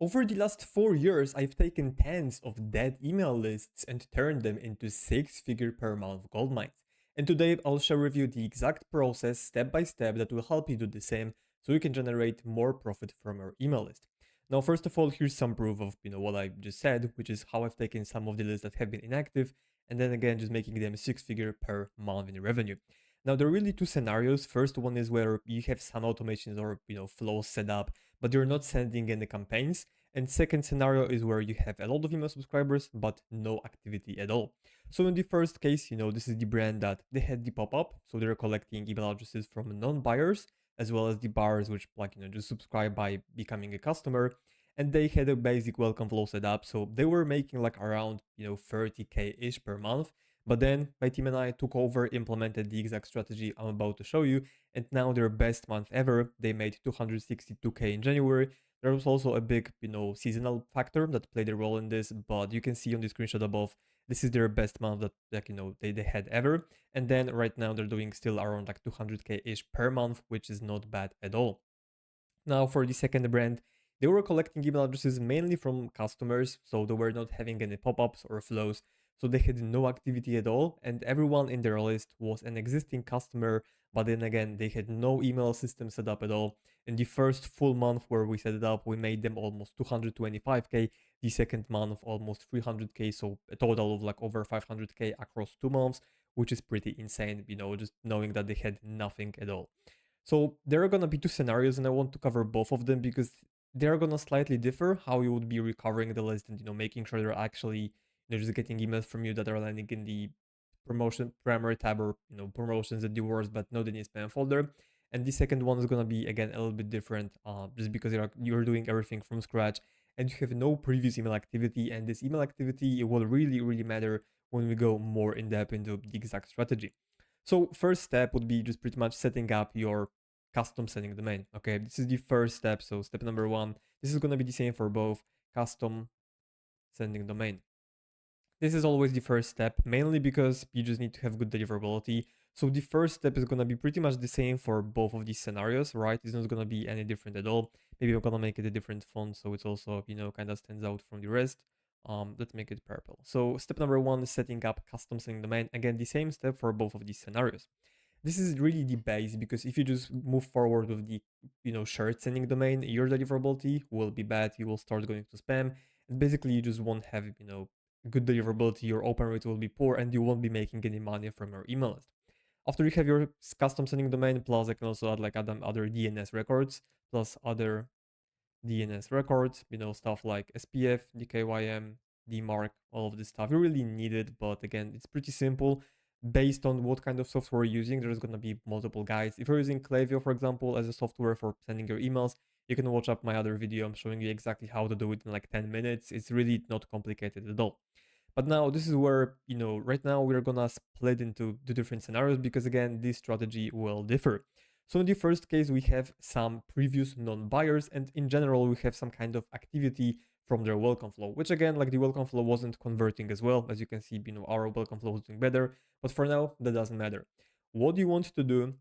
Over the last 4 years, I've taken tens of dead email lists and turned them into six-figure per month gold mines. And today I'll share with you the exact process step by step that will help you do the same so you can generate more profit from your email list. Now, first of all, here's some proof of what I just said, which is how I've taken some of the lists that have been inactive and then again just making them six-figure per month in revenue. Now, there are really two scenarios. First one is where you have some automations or flows set up, but you're not sending any campaigns. And second scenario is where you have a lot of email subscribers, but no activity at all. So in the first case, this is the brand that they had the pop-up. So they're collecting email addresses from non-buyers, as well as the buyers, which just subscribe by becoming a customer. And they had a basic welcome flow set up. So they were making like around, 30K-ish per month. But then my team and I took over, implemented the exact strategy I'm about to show you. And now their best month ever, they made 262K in January. There was also a big, seasonal factor that played a role in this, but you can see on the screenshot above, this is their best month that, they had ever. And then right now they're doing still around like 200K-ish per month, which is not bad at all. Now, for the second brand, they were collecting email addresses mainly from customers, so they were not having any pop ups or flows, so they had no activity at all, and everyone in their list was an existing customer, but then again, they had no email system set up at all. In the first full month where we set it up, we made them almost 225K, the second month, almost 300K, so a total of like over 500K across 2 months, which is pretty insane, just knowing that they had nothing at all. So there are gonna be two scenarios, and I want to cover both of them because they're gonna slightly differ how you would be recovering the list and making sure they're actually just getting emails from you that are landing in the promotion primary tab or promotions and rewards, but not in the spam folder. And the second one is gonna be again a little bit different, just because you're doing everything from scratch and you have no previous email activity, and this email activity it will really matter when we go more in depth into the exact strategy. So first step would be just pretty much setting up your custom sending domain. Okay, this is the first step. So step number one, this is going to be the same for both custom sending domain. This is always the first step, mainly because you just need to have good deliverability. So the first step is gonna be pretty much the same for both of these scenarios, right? It's not gonna be any different at all. Maybe I'm gonna make it a different font so it's also, kind of stands out from the rest. Let's make it purple. So step number one is setting up custom sending domain. Again, the same step for both of these scenarios. This is really the base because if you just move forward with the shared sending domain, your deliverability will be bad. You will start going to spam, and basically you just won't have good deliverability. Your open rate will be poor, and you won't be making any money from your email list. After you have your custom sending domain, plus I can also add like other DNS records, plus other DNS records, stuff like SPF, DKYM, DMARC, all of this stuff. You really need it, but again, it's pretty simple. Based on what kind of software you're using, there's gonna be multiple guides. If you're using Klaviyo, for example, as a software for sending your emails, you can watch up my other video. I'm showing you exactly how to do it in like 10 minutes. It's really not complicated at all. But now this is where, right now we're gonna split into two different scenarios because again, this strategy will differ. So in the first case, we have some previous non-buyers, and in general, we have some kind of activity from their welcome flow, which again, like the welcome flow wasn't converting as well. As you can see, our welcome flow is doing better, but for now, that doesn't matter. What you want to do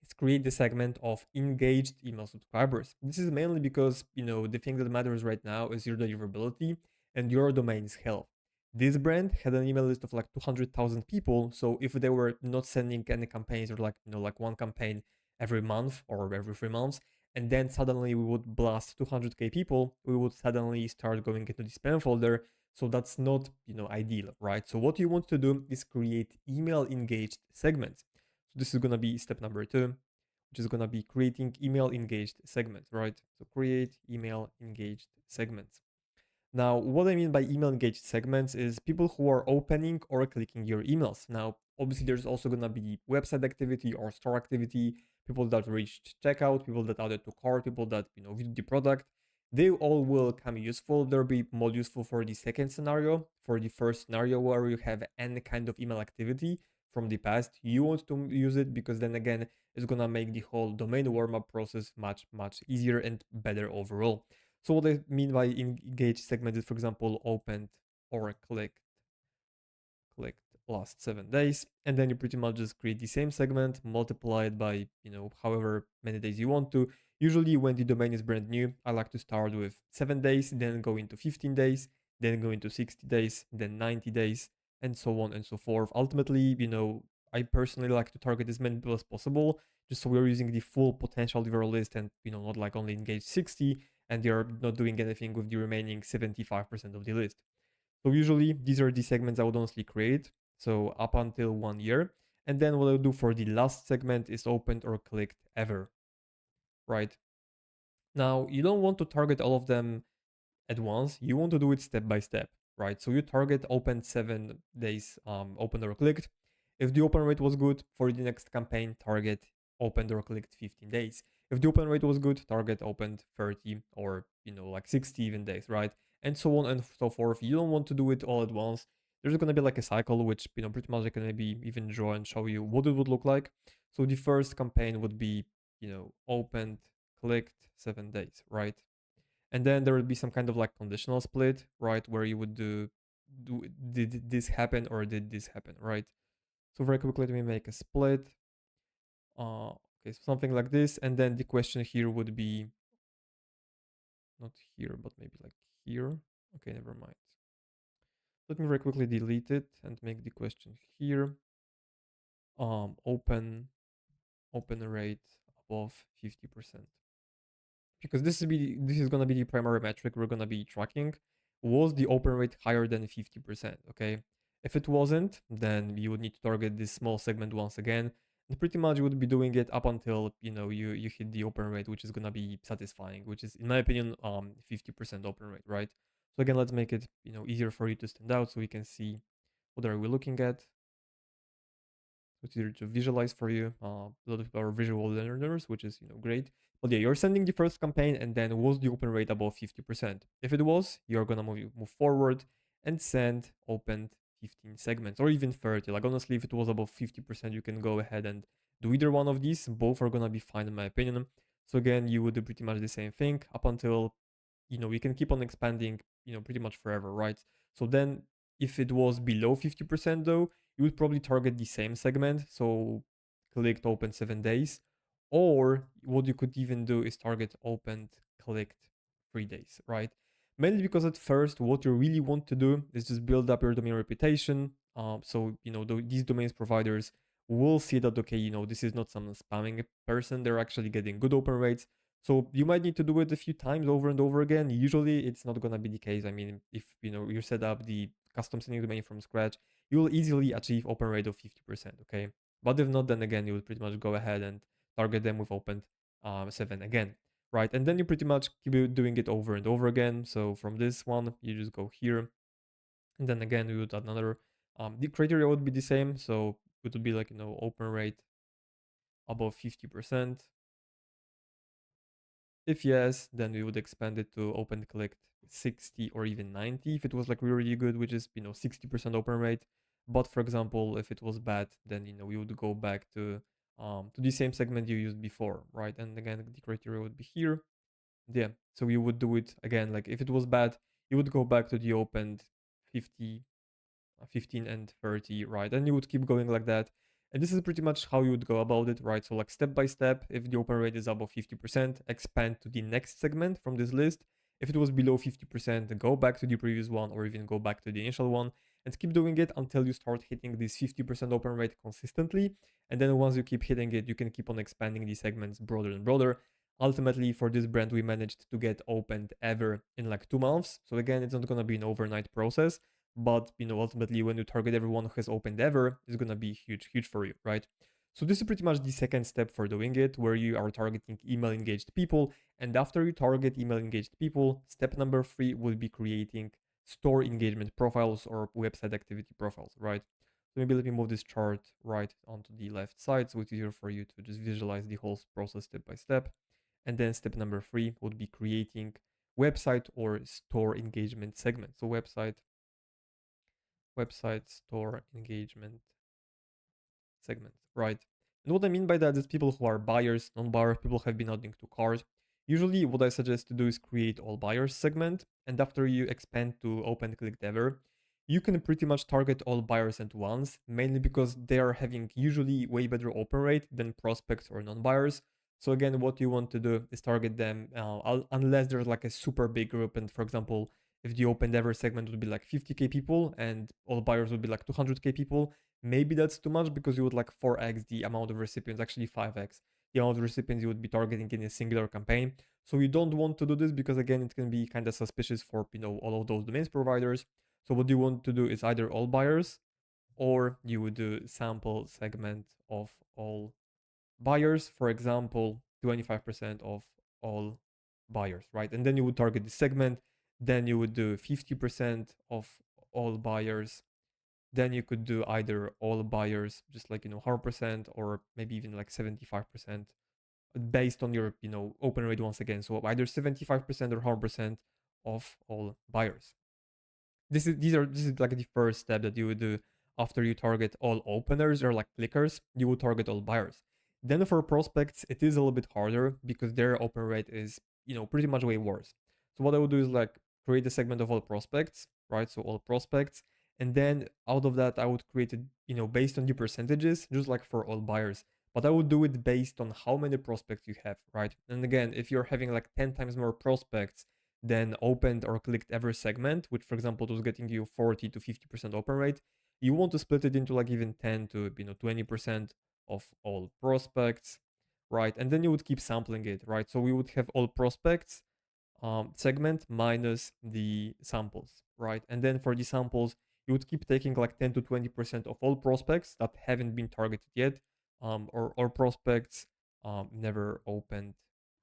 is create the segment of engaged email subscribers. This is mainly because, the thing that matters right now is your deliverability and your domain's health. This brand had an email list of like 200,000 people. So if they were not sending any campaigns or like one campaign every month or every 3 months, and then suddenly we would blast 200K people, we would suddenly start going into the spam folder. So that's not, ideal, right? So what you want to do is create email engaged segments. So this is going to be step number two, which is going to be creating email engaged segments, right? So create email engaged segments. Now, what I mean by email engaged segments is people who are opening or clicking your emails. Now, obviously, there's also going to be website activity or store activity, people that reached checkout, people that added to cart, people that, viewed the product. They all will come useful. They'll be more useful for the second scenario. For the first scenario where you have any kind of email activity from the past, you want to use it because then again, it's going to make the whole domain warm-up process much easier and better overall. So what I mean by engaged segment is, for example, opened or clicked last 7 days, and then you pretty much just create the same segment, multiply it by however many days you want to. Usually when the domain is brand new, I like to start with 7 days, then go into 15 days, then go into 60 days, then 90 days, and so on and so forth. Ultimately, I personally like to target as many people as possible, just so we're using the full potential of our list and, not like only engage 60 and you're not doing anything with the remaining 75% of the list. So usually these are the segments I would honestly create. So up until 1 year. And then what I'll do for the last segment is opened or clicked ever, right? Now you don't want to target all of them at once. You want to do it step by step, right? So you target open 7 days, opened or clicked. If the open rate was good for the next campaign, target opened or clicked 15 days. If the open rate was good, target opened 30 or like 60 even days, right? And so on and so forth. You don't want to do it all at once. There's gonna be like a cycle, which pretty much I can maybe even draw and show you what it would look like. So the first campaign would be opened, clicked 7 days, right? And then there would be some kind of like conditional split, right, where you would do did this happen or did this happen, right? So very quickly let me make a split. Okay, so something like this, and then the question here would be not here but maybe like here. Okay, never mind. Let me very quickly delete it and make the question here. Open rate above 50%, because this is gonna be the primary metric we're gonna be tracking. Was the open rate higher than 50%? Okay. If it wasn't, then you would need to target this small segment once again. And pretty much you would be doing it up until you hit the open rate, which is gonna be satisfying, which is in my opinion 50% open rate, right? So again, let's make it easier for you to stand out so we can see what are we looking at. It's easier to visualize for you. A lot of people are visual learners, which is great. But yeah, you're sending the first campaign, and then was the open rate above 50%? If it was, you're gonna move forward and send opened 15 segments or even 30. Like honestly, if it was above 50%, you can go ahead and do either one of these. Both are gonna be fine in my opinion. So again, you would do pretty much the same thing up until we can keep on expanding, pretty much forever, right? So then if it was below 50% though, you would probably target the same segment. So clicked open 7 days. Or what you could even do is target opened, clicked 3 days, right? Mainly because at first, what you really want to do is just build up your domain reputation. So, these domains providers will see that, okay, this is not some spamming person. They're actually getting good open rates. So you might need to do it a few times over and over again. Usually it's not gonna be the case. I mean, if you set up the custom sending domain from scratch, you will easily achieve open rate of 50%. Okay, but if not, then again you will pretty much go ahead and target them with opened 7 again, right? And then you pretty much keep doing it over and over again. So from this one, you just go here, and then again we would add another. The criteria would be the same, so it would be like open rate above 50%. If yes, then we would expand it to open clicked 60 or even 90 if it was like really good, which is 60% open rate. But for example, if it was bad, then we would go back to the same segment you used before, right? And again, the criteria would be here. Yeah. So you would do it again, like if it was bad, you would go back to the opened 50 15 and 30, right? And you would keep going like that. And this is pretty much how you would go about it, right? So like step by step, if the open rate is above 50%, expand to the next segment from this list. If it was below 50%, go back to the previous one or even go back to the initial one and keep doing it until you start hitting this 50% open rate consistently. And then once you keep hitting it, you can keep on expanding these segments broader and broader. Ultimately, for this brand, we managed to get opened ever in like 2 months. So again, it's not going to be an overnight process, but ultimately when you target everyone who has opened ever, it's gonna be huge for you, right? So this is pretty much the second step for doing it, where you are targeting email engaged people. And after you target email engaged people, step number 3 will be creating store engagement profiles or website activity profiles, right? So maybe let me move this chart right onto the left side so it's easier for you to just visualize the whole process step by step. And then step number 3 would be creating website or store engagement segment. So website store engagement segment, right? And what I mean by that is people who are buyers, non-buyers, people who have been adding to cart. Usually what I suggest to do is create all buyers segment, and after you expand to open click ever, you can pretty much target all buyers at once, mainly because they are having usually way better open rate than prospects or non-buyers. So again, what you want to do is target them unless there's like a super big group. And for example, if the open ever segment would be like 50k people and all buyers would be like 200k people, maybe that's too much because you would like 4x the amount of recipients, actually 5x the amount of recipients you would be targeting in a singular campaign. So you don't want to do this because again, it can be kind of suspicious for all of those domains providers. So what you want to do is either all buyers or you would do sample segment of all buyers, for example, 25% of all buyers, right? And then you would target the segment, then you would do 50% of all buyers, then you could do either all buyers, just like 100%, or maybe even like 75% based on your open rate once again. So either 75% or 100% of all buyers. This is like the first step that you would do after you target all openers or like clickers. You would target all buyers. Then for prospects, it is a little bit harder because their open rate is pretty much way worse. So what I would do is like create a segment of all prospects, right? So all prospects, and then out of that I would create it based on the percentages, just like for all buyers. But I would do it based on how many prospects you have, right? And again, if you're having like 10 times more prospects then opened or clicked every segment, which for example was getting you 40 to 50% open rate, you want to split it into like even 10 to 20% of all prospects, right? And then you would keep sampling it, right? So we would have all prospects segment minus the samples, right? And then for the samples, you would keep taking like 10 to 20% of all prospects that haven't been targeted yet, or prospects never opened,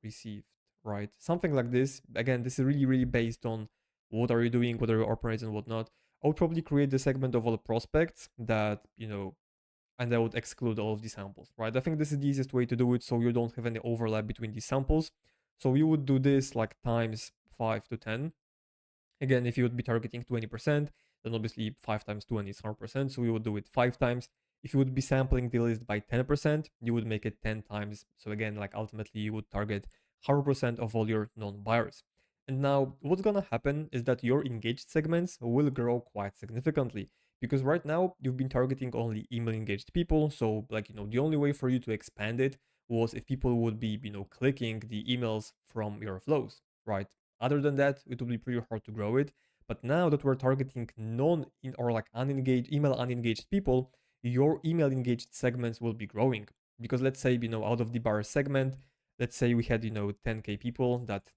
received, right? Something like this. Again, this is really, really based on what are you doing, what are your operating and whatnot. I would probably create the segment of all prospects that, and I would exclude all of the samples, right? I think this is the easiest way to do it so you don't have any overlap between these samples. So you would do this like times 5 to 10. Again, if you would be targeting 20%, then obviously 5 times 20 is 100%. So we would do it 5 times. If you would be sampling the list by 10%, you would make it 10 times. So again, like ultimately you would target 100% of all your non-buyers. And now what's gonna happen is that your engaged segments will grow quite significantly because right now you've been targeting only email engaged people. So like, the only way for you to expand it was if people would be, clicking the emails from your flows, right? Other than that, it will be pretty hard to grow it. But now that we're targeting non or like unengaged email unengaged people, your email engaged segments will be growing. Because let's say, out of the bar segment, let's say we had, 10k people that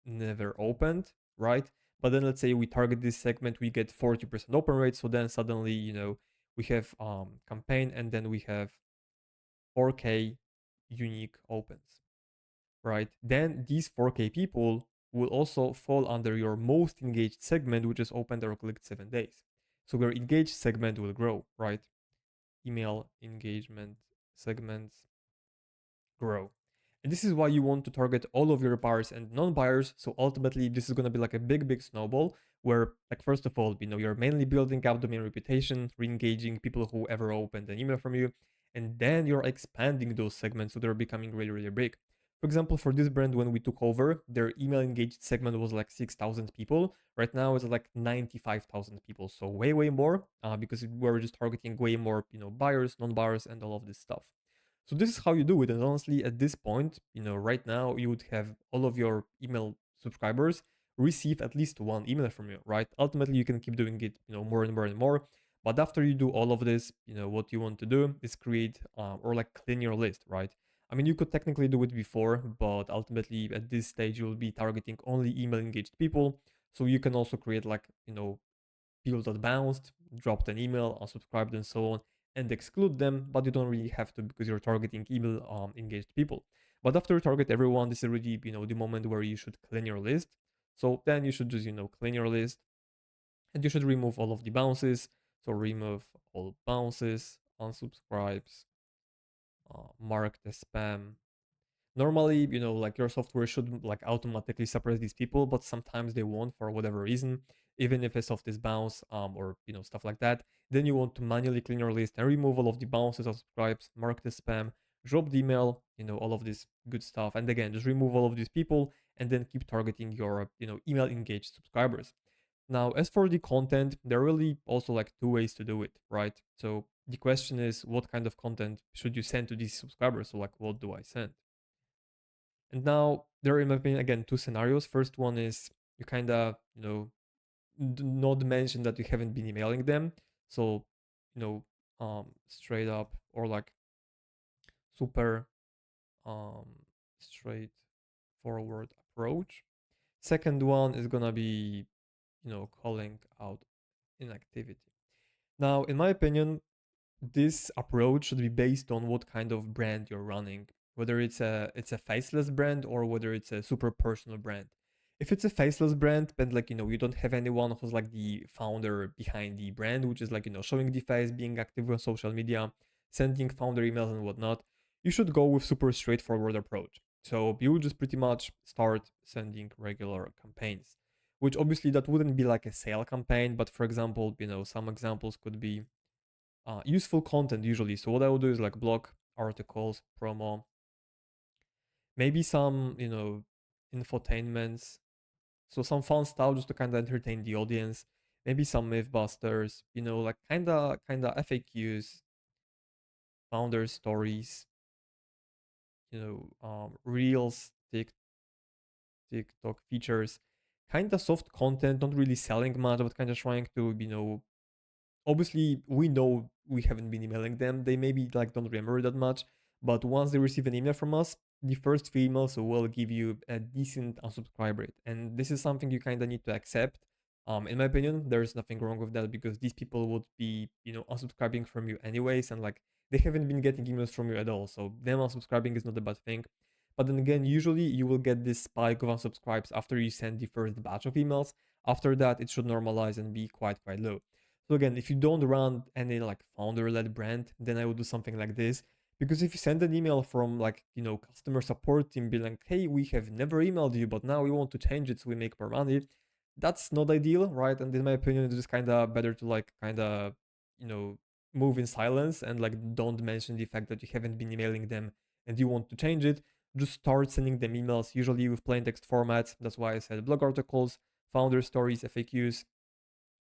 never opened, right? But then let's say we target this segment, we get 40% open rate. So then suddenly, we have campaign and then we have 4k unique opens, right? Then these 4k people will also fall under your most engaged segment, which is opened or clicked 7 days. So your engaged segment will grow, right? Email engagement segments grow. And this is why you want to target all of your buyers and non-buyers. So ultimately, this is going to be like a big, big snowball where, like, first of all, you're mainly building up domain reputation, re-engaging people who ever opened an email from you, and then you're expanding those segments so they're becoming really, really big. For example, for this brand, when we took over, their email engaged segment was like 6,000 people. Right now, it's like 95,000 people. So way, way more because we're just targeting way more, buyers, non-buyers, and all of this stuff. So this is how you do it. And honestly, at this point, right now you would have all of your email subscribers receive at least one email from you, right? Ultimately, you can keep doing it, more and more and more. But after you do all of this, what you want to do is create or like clean your list, right? I mean, you could technically do it before, but ultimately at this stage, you'll be targeting only email engaged people. So you can also create like, people that bounced, dropped an email, unsubscribed, and so on, and exclude them, but you don't really have to because you're targeting email engaged people. But after you target everyone, this is really, the moment where you should clean your list. So then you should just, clean your list and you should remove all of the bounces. So remove all bounces, unsubscribes, mark the spam, normally like your software should like automatically suppress these people, but sometimes they won't for whatever reason, even if a soft is bounce or stuff like that. Then you want to manually clean your list and remove all of the bounces or subscribes, mark the spam, drop the email, all of this good stuff, and again just remove all of these people and then keep targeting your email engaged subscribers. Now, as for the content, there are really also like two ways to do it, right? So the question is, what kind of content should you send to these subscribers? So like, what do I send? And now there are, in my opinion, again, two scenarios. First one is you kind of, do not mention that you haven't been emailing them. So, you know, straight up or like super um straightforward approach. Second one is gonna be, calling out inactivity. Now, in my opinion, this approach should be based on what kind of brand you're running, whether it's a faceless brand or whether it's a super personal brand. If it's a faceless brand, then like you don't have anyone who's like the founder behind the brand, which is like showing the face, being active on social media, sending founder emails and whatnot, you should go with super straightforward approach. So you would just pretty much start sending regular campaigns, which obviously that wouldn't be like a sale campaign, but for example, some examples could be useful content usually. So what I would do is like blog articles, promo, maybe some, infotainments. So some fun stuff just to kind of entertain the audience. Maybe some mythbusters, like kind of FAQs, founder stories, reels, TikTok features, kind of soft content, not really selling much, but kind of trying to, obviously we know we haven't been emailing them. They maybe like don't remember that much, but once they receive an email from us, the first few emails will give you a decent unsubscribe rate, and this is something you kind of need to accept. In my opinion, there's nothing wrong with that because these people would be unsubscribing from you anyways, and like they haven't been getting emails from you at all, so them unsubscribing is not a bad thing. But then again, usually you will get this spike of unsubscribes after you send the first batch of emails. After that, it should normalize and be quite low. So again, if you don't run any like founder-led brand, then I would do something like this. Because if you send an email from like, customer support team, be like, hey, we have never emailed you, but now we want to change it so we make more money, that's not ideal, right? And in my opinion, it's just kind of better to like kind of, you know, move in silence and like don't mention the fact that you haven't been emailing them and you want to change it. Just start sending them emails, usually with plain text formats. That's why I said blog articles, founder stories, FAQs,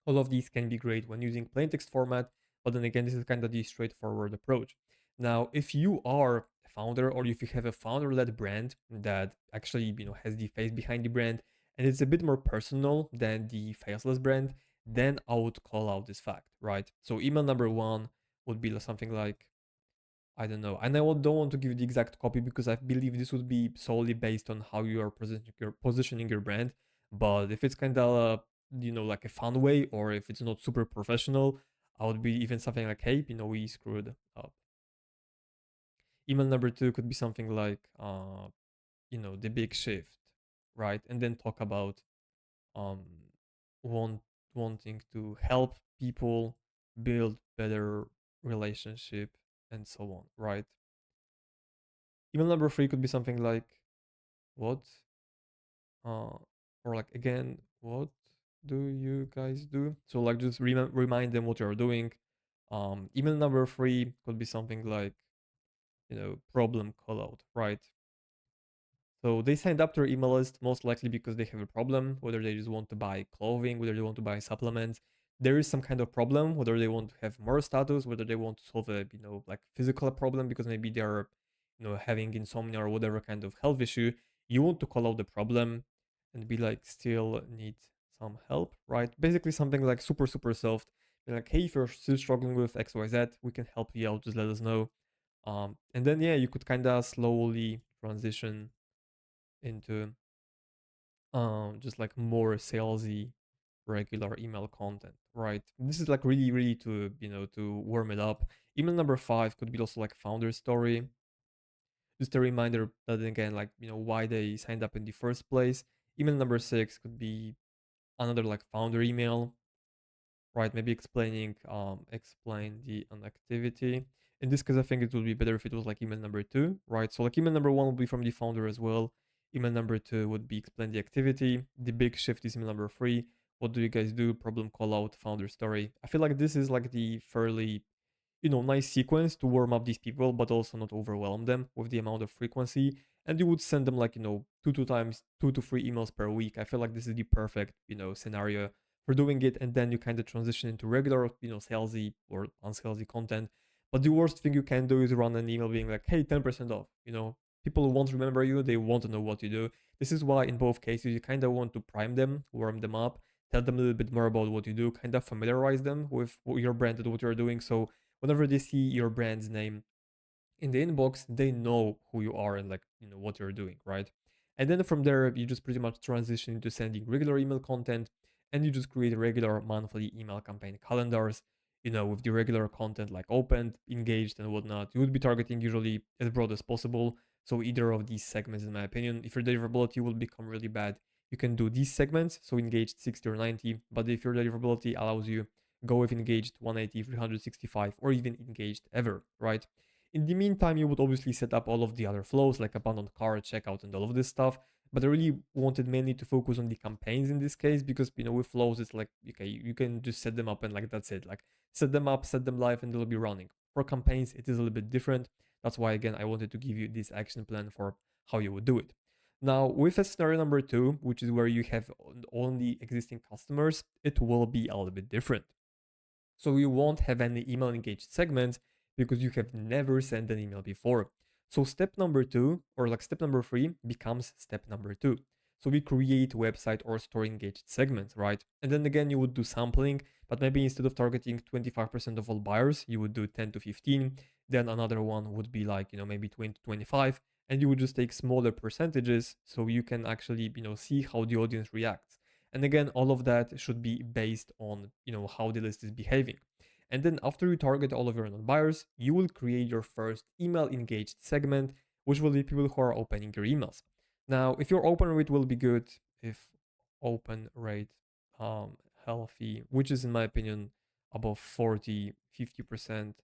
all of these can be great when using plain text format, but then again, this is kind of the straightforward approach. Now, if you are a founder or if you have a founder-led brand that actually has the face behind the brand and it's a bit more personal than the faceless brand, then I would call out this fact, right? So email number one would be something like, I don't know. And I don't want to give the exact copy because I believe this would be solely based on how you are positioning your brand. But if it's kind of like a fun way, or if it's not super professional, I would be even something like, hey, we screwed up. Email number two could be something like, the big shift, right? And then talk about um want wanting to help people build better relationship and so on, right? Email number three could be something like what, uh, or like again, what do you guys do? So like just remind them what you're doing. Email number three could be something like problem call out, right? So they signed up to your email list most likely because they have a problem, whether they just want to buy clothing, whether they want to buy supplements. There is some kind of problem, whether they want to have more status, whether they want to solve a like physical problem because maybe they're having insomnia or whatever kind of health issue. You want to call out the problem and be like, still need some help, right? Basically something like super soft. Be like, hey, if you're still struggling with XYZ, we can help you out. Just let us know. And then yeah, you could kind of slowly transition into just like more salesy regular email content, right? This is like really to to warm it up. Email number five could be also like founder story, just a reminder that again, like why they signed up in the first place. Email number six could be another like founder email, right? Maybe explain the inactivity. In this case, I think it would be better if it was like email number two, right? So like email number one would be from the founder as well. Email number two would be explain the activity. The big shift is email number three. What do you guys do? Problem call out, founder story. I feel like this is like the fairly nice sequence to warm up these people, but also not overwhelm them with the amount of frequency. And you would send them like, two to three emails per week. I feel like this is the perfect, scenario for doing it. And then you kind of transition into regular, salesy or unsalesy content. But the worst thing you can do is run an email being like, hey, 10% off, People won't remember you, they won't know what you do. This is why in both cases you kind of want to prime them, warm them up, tell them a little bit more about what you do, kind of familiarize them with your brand and what you're doing. So whenever they see your brand's name in the inbox, they know who you are and like what you're doing, right? And then from there, you just pretty much transition into sending regular email content, and you just create regular monthly email campaign calendars, with the regular content like opened, engaged, and whatnot. You would be targeting usually as broad as possible. So either of these segments, in my opinion, if your deliverability will become really bad, you can do these segments, so engaged 60 or 90. But if your deliverability allows you, go with engaged 180, 365, or even engaged ever, right? In the meantime, you would obviously set up all of the other flows like abandoned cart, checkout, and all of this stuff. But I really wanted mainly to focus on the campaigns in this case because with flows it's like okay, you can just set them up and like that's it. Like set them up, set them live, and they'll be running. For campaigns, it is a little bit different. That's why again I wanted to give you this action plan for how you would do it. Now, with a scenario number two, which is where you have only existing customers, it will be a little bit different. So you won't have any email engaged segments because you have never sent an email before. So step number two, or like step number three, becomes step number two. So we create website or store engaged segments, right? And then again, you would do sampling, but maybe instead of targeting 25% of all buyers, you would do 10 to 15. Then another one would be like, maybe 20 to 25. And you would just take smaller percentages so you can actually, see how the audience reacts. And again, all of that should be based on, how the list is behaving. And then after you target all of your non-buyers, you will create your first email engaged segment, which will be people who are opening your emails. Now, if your open rate will be good, if open rate healthy, which is in my opinion above 40, 50%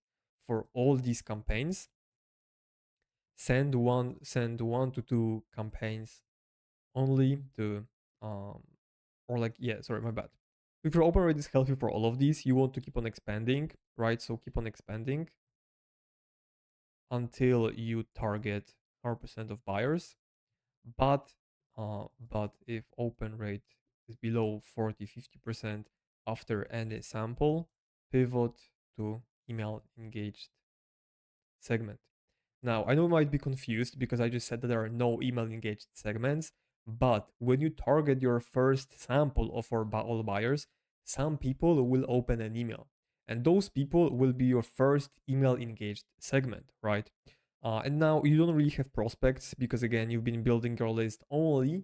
for all these campaigns, send one to two campaigns only to um or like yeah, sorry, my bad. If your open rate is healthy for all of these, you want to keep on expanding, right? So keep on expanding until you target 100% of buyers. But if open rate is below 40, 50% after any sample, pivot to email engaged segment. Now, I know you might be confused because I just said that there are no email engaged segments, but when you target your first sample of all buyers, some people will open an email. And those people will be your first email engaged segment, right? And now you don't really have prospects because, again, you've been building your list only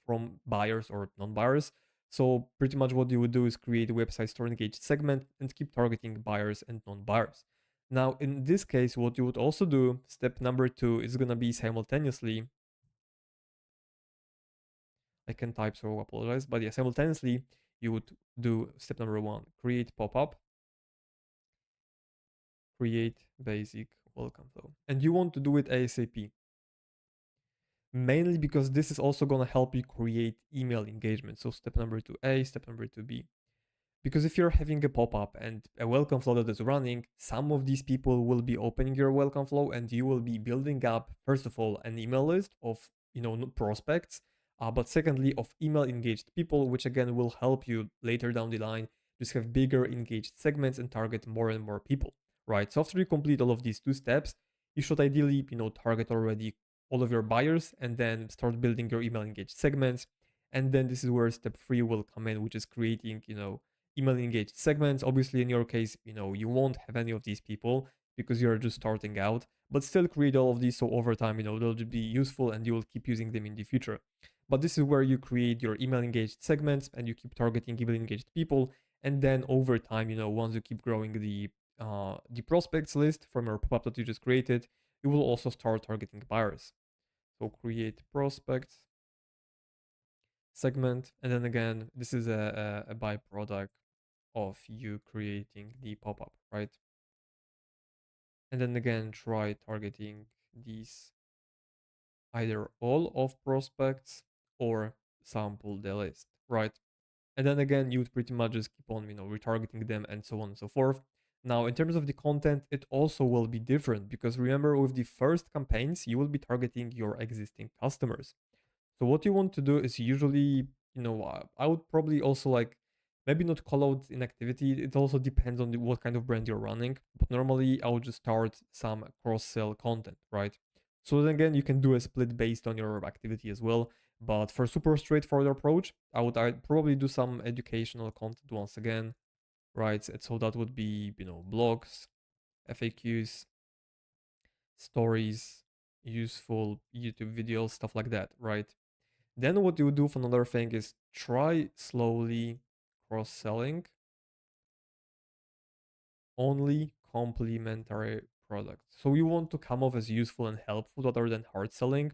from buyers or non buyers. So, pretty much what you would do is create a website store engaged segment and keep targeting buyers and non buyers. Now, in this case, what you would also do, step number two, is gonna be simultaneously. I can type, so I apologize. But yeah, simultaneously, you would do step number one, create pop-up, create basic welcome flow. And you want to do it ASAP. Mainly because this is also gonna help you create email engagement. So step number two A, step number two B. Because if you're having a pop-up and a welcome flow that is running, some of these people will be opening your welcome flow and you will be building up, first of all, an email list of prospects, but secondly of email engaged people, which again will help you later down the line just have bigger engaged segments and target more and more people, right? So after you complete all of these two steps, you should ideally target already all of your buyers and then start building your email engaged segments. And then this is where step three will come in, which is creating email engaged segments. Obviously, in your case, you won't have any of these people because you're just starting out, but still create all of these so over time, they'll be useful and you will keep using them in the future. But this is where you create your email engaged segments and you keep targeting email engaged people. And then over time, once you keep growing the prospects list from your pop-up that you just created, you will also start targeting buyers. So create prospects segment, and then again, this is a byproduct of you creating the pop-up, right? And then again, try targeting these either all of prospects or sample the list, right? And then again, you would pretty much just keep on, retargeting them and so on and so forth. Now, in terms of the content, it also will be different because remember, with the first campaigns, you will be targeting your existing customers. So what you want to do is usually, I would probably also like maybe not call out inactivity. It also depends on what kind of brand you're running. But normally I would just start some cross-sell content, right? So then again, you can do a split based on your activity as well. But for super straightforward approach, I'd probably do some educational content once again, right? So that would be, blogs, FAQs, stories, useful YouTube videos, stuff like that, right? Then what you would do for another thing is try slowly cross-selling only complementary products. So you want to come off as useful and helpful rather than hard selling,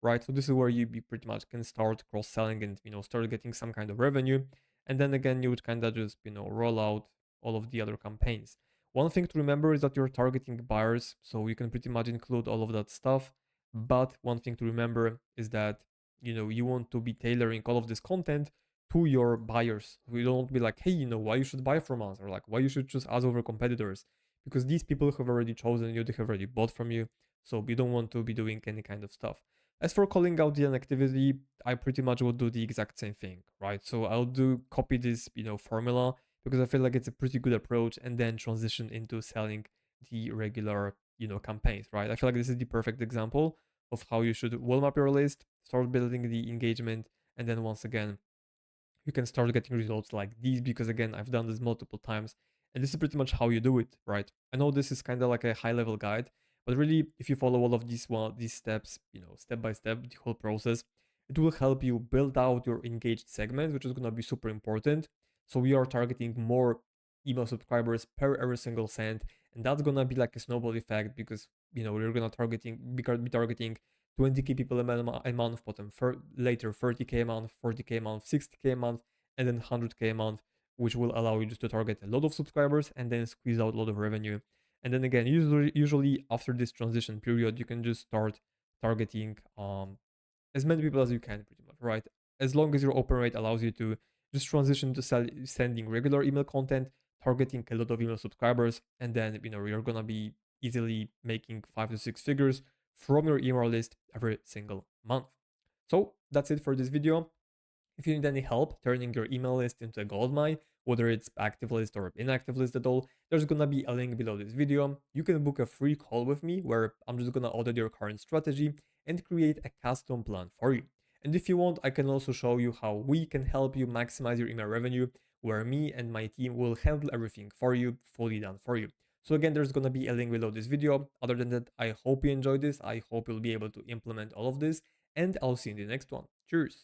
right? So this is where you be pretty much can start cross selling and start getting some kind of revenue, and then again you would kind of just roll out all of the other campaigns. One thing to remember is that you're targeting buyers, so you can pretty much include all of that stuff. But one thing to remember is that you want to be tailoring all of this content to your buyers. We don't be like, hey, why you should buy from us, or like why you should choose us over competitors, because these people have already chosen you, they have already bought from you. So we don't want to be doing any kind of stuff. As for calling out the inactivity, I pretty much would do the exact same thing, right? So I'll do copy this, formula, because I feel like it's a pretty good approach, and then transition into selling the regular, campaigns, right? I feel like this is the perfect example of how you should wall map your list, start building the engagement, and then once again you can start getting results like these, because again I've done this multiple times, and this is pretty much how you do it, right? I know this is kind of like a high level guide, but really if you follow all of these steps, step by step, the whole process, it will help you build out your engaged segment, which is going to be super important. So we are targeting more email subscribers per every single cent, and that's going to be like a snowball effect, because we're going to be targeting 20K people a month, but then later 30K a month, 40K a month, 60K a month, and then 100K a month, which will allow you just to target a lot of subscribers and then squeeze out a lot of revenue. And then again, usually after this transition period, you can just start targeting as many people as you can, pretty much, right? As long as your open rate allows you to just transition to sending regular email content, targeting a lot of email subscribers, and then you're gonna be easily making 5 to 6 figures from your email list every single month. So that's it for this video. If you need any help turning your email list into a gold mine, whether it's active list or inactive list at all, there's gonna be a link below this video. You can book a free call with me where I'm just gonna audit your current strategy and create a custom plan for you. And if you want, I can also show you how we can help you maximize your email revenue, where me and my team will handle everything for you, fully done for you. So again, there's gonna be a link below this video. Other than that, I hope you enjoyed this. I hope you'll be able to implement all of this, and I'll see you in the next one. Cheers.